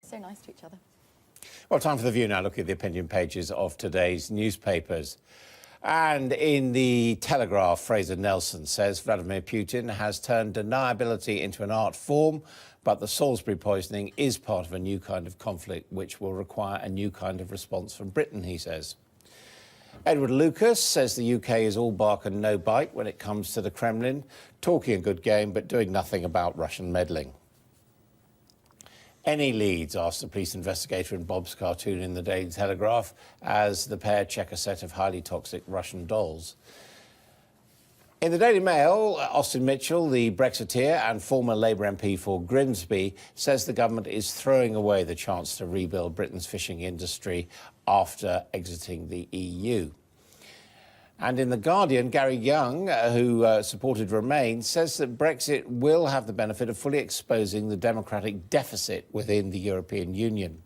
so nice to each other. Well, time for The View now. Look at the opinion pages of today's newspapers. And in the Telegraph, Fraser Nelson says Vladimir Putin has turned deniability into an art form, but the Salisbury poisoning is part of a new kind of conflict which will require a new kind of response from Britain, he says. Edward Lucas says the UK is all bark and no bite when it comes to the Kremlin, talking a good game but doing nothing about Russian meddling. Any leads, asks the police investigator in Bob's cartoon in the Daily Telegraph, as the pair check a set of highly toxic Russian dolls. In the Daily Mail, Austin Mitchell, the Brexiteer and former Labour MP for Grimsby, says the government is throwing away the chance to rebuild Britain's fishing industry after exiting the EU. And in The Guardian, Gary Young, who supported Remain, says that Brexit will have the benefit of fully exposing the democratic deficit within the European Union.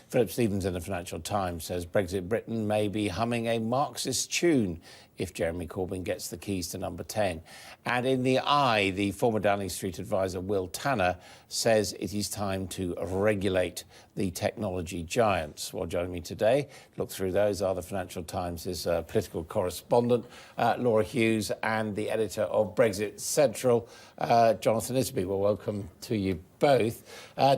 Philip Stevens in the Financial Times says Brexit Britain may be humming a Marxist tune if Jeremy Corbyn gets the keys to number 10. And in The Eye, the former Downing Street advisor Will Tanner says it is time to regulate the technology giants. Well, joining me today, look through those, are the Financial Times' political correspondent, Laura Hughes, and the editor of Brexit Central, Jonathan Isaby. Well, welcome to you both.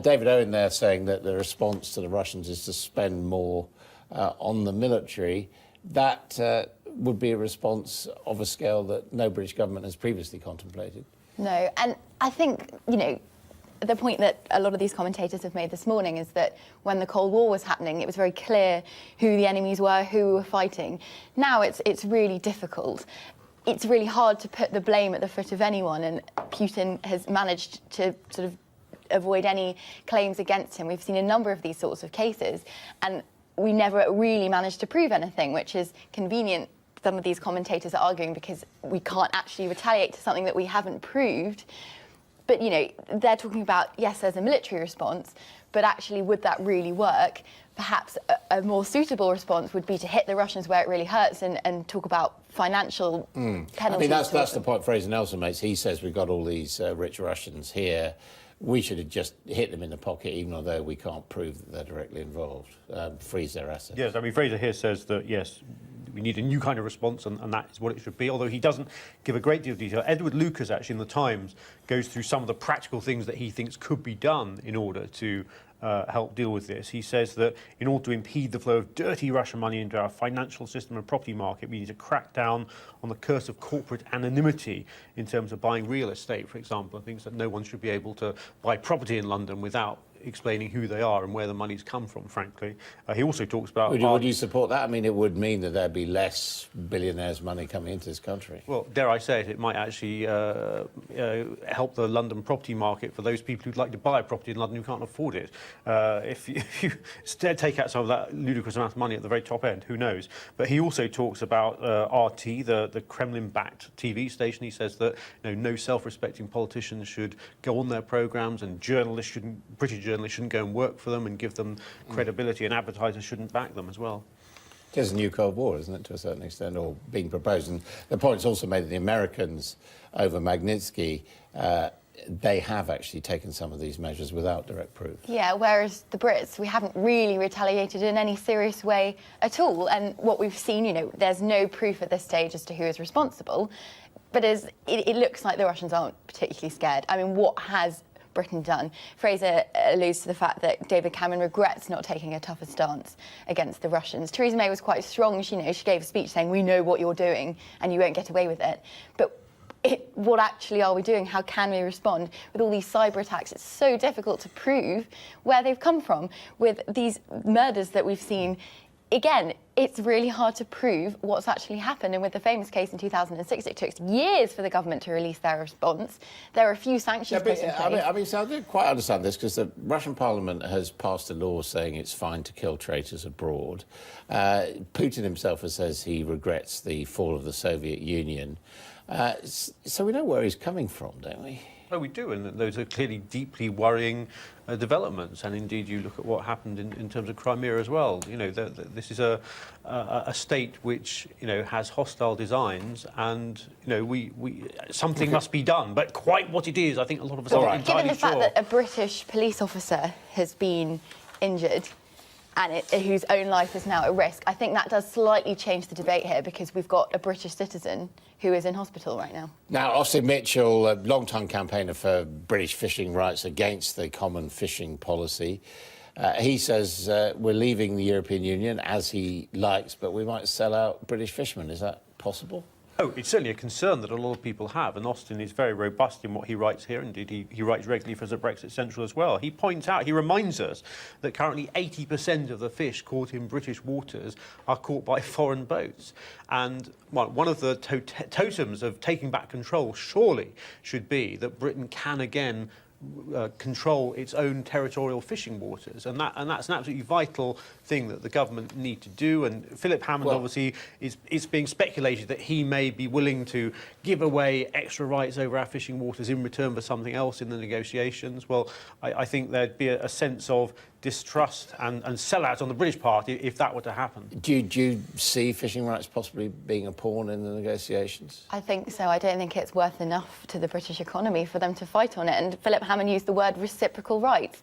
David Owen there saying that the response to the Russians is to spend more on the military. That would be a response of a scale that no British government has previously contemplated. No, and I think, the point that a lot of these commentators have made this morning is that when the Cold War was happening, it was very clear who the enemies were, who we were fighting. Now it's really difficult. It's really hard to put the blame at the foot of anyone, and Putin has managed to sort of avoid any claims against him. We've seen a number of these sorts of cases, and we never really managed to prove anything, which is convenient. Some of these commentators are arguing because we can't actually retaliate to something that we haven't proved. But, they're talking about, yes, there's a military response, but actually, would that really work? Perhaps a more suitable response would be to hit the Russians where it really hurts and talk about financial penalties. I mean, that's the point Fraser Nelson makes. He says we've got all these rich Russians here. We should have just hit them in the pocket, even although we can't prove that they're directly involved, freeze their assets. Yes, I mean, Fraser here says that, yes, we need a new kind of response, and that is what it should be, although he doesn't give a great deal of detail. Edward Lucas, actually, in The Times, goes through some of the practical things that he thinks could be done in order to help deal with this. He says that in order to impede the flow of dirty Russian money into our financial system and property market, we need to crack down on the curse of corporate anonymity in terms of buying real estate, for example. Things that no one should be able to buy property in London without explaining who they are and where the money's come from, frankly. He also talks about... Would you support that? I mean, it would mean that there'd be less billionaires' money coming into this country. Well, dare I say it, it might actually help the London property market for those people who'd like to buy a property in London who can't afford it. If you take out some of that ludicrous amount of money at the very top end, who knows? But he also talks about RT, the Kremlin-backed TV station. He says that no self-respecting politicians should go on their programmes, and British journalists shouldn't go and work for them and give them credibility, and advertisers shouldn't back them as well. It is a new Cold War, isn't it, to a certain extent, or being proposed. And the point's also made that the Americans, over Magnitsky, they have actually taken some of these measures without direct proof. Yeah, whereas the Brits, we haven't really retaliated in any serious way at all. And what we've seen, there's no proof at this stage as to who is responsible. But it looks like the Russians aren't particularly scared. I mean, what has Britain done? Fraser alludes to the fact that David Cameron regrets not taking a tougher stance against the Russians. Theresa May was quite strong. She gave a speech saying, we know what you're doing and you won't get away with it. But what actually are we doing? How can we respond? With all these cyber attacks, it's so difficult to prove where they've come from. With these murders that we've seen, again, it's really hard to prove what's actually happened. And with the famous case in 2006, it took years for the government to release their response. There are a few sanctions put in place. So I don't quite understand this, because the Russian parliament has passed a law saying it's fine to kill traitors abroad. Putin himself says he regrets the fall of the Soviet Union. So we know where he's coming from, don't we? Well, we do, and those are clearly deeply worrying developments. And indeed, you look at what happened in terms of Crimea as well. You know, this is a state which, you know, has hostile designs, and you know, something must be done. But quite what it is, I think a lot of us aren't entirely Given the sure. fact that a British police officer has been injured and whose own life is now at risk, I think that does slightly change the debate here, because we've got a British citizen who is in hospital right now. Now, Austin Mitchell, a long-time campaigner for British fishing rights against the common fishing policy, he says we're leaving the European Union as he likes, but we might sell out British fishermen. Is that possible? Oh, it's certainly a concern that a lot of people have, and Austin is very robust in what he writes here. Indeed, he writes regularly for the Brexit Central as well. He points out, he reminds us that currently 80% of the fish caught in British waters are caught by foreign boats. And one of the totems of taking back control surely should be that Britain can again control its own territorial fishing waters, and that's an absolutely vital thing that the government need to do. And Philip Hammond obviously is being speculated that he may be willing to give away extra rights over our fishing waters in return for something else in the negotiations. Well, I think there'd be a sense of distrust and sellout on the British part if that were to happen. Do you see fishing rights possibly being a pawn in the negotiations? I think so. I don't think it's worth enough to the British economy for them to fight on it. And Philip Hammond used the word reciprocal rights.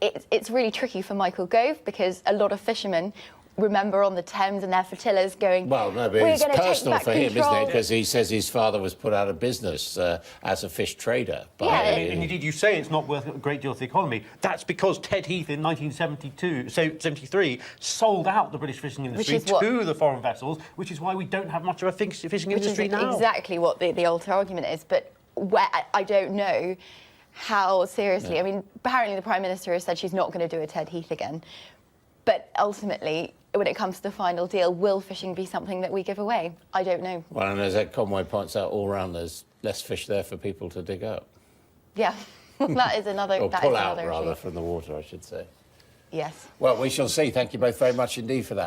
It's really tricky for Michael Gove, because a lot of fishermen remember on the Thames and their flotillas going, well, no, but we're it's going to take personal back for him, control. isn't it? Because he says his father was put out of business as a fish trader. And indeed, you say it's not worth a great deal to the economy. That's because Ted Heath in 1973 sold out the British fishing industry to the foreign vessels, which is why we don't have much of a fishing industry now. Exactly what the alter argument is. But I don't know how seriously. Yeah. I mean, apparently the Prime Minister has said she's not going to do a Ted Heath again. But ultimately, when it comes to the final deal, will fishing be something that we give away? I don't know. Well, and as Ed Conway points out, all round there's less fish there for people to dig up. Yeah, that is another. Or that pull is out, another rather, issue. from the water, I should say. Yes. Well, we shall see. Thank you both very much indeed for that.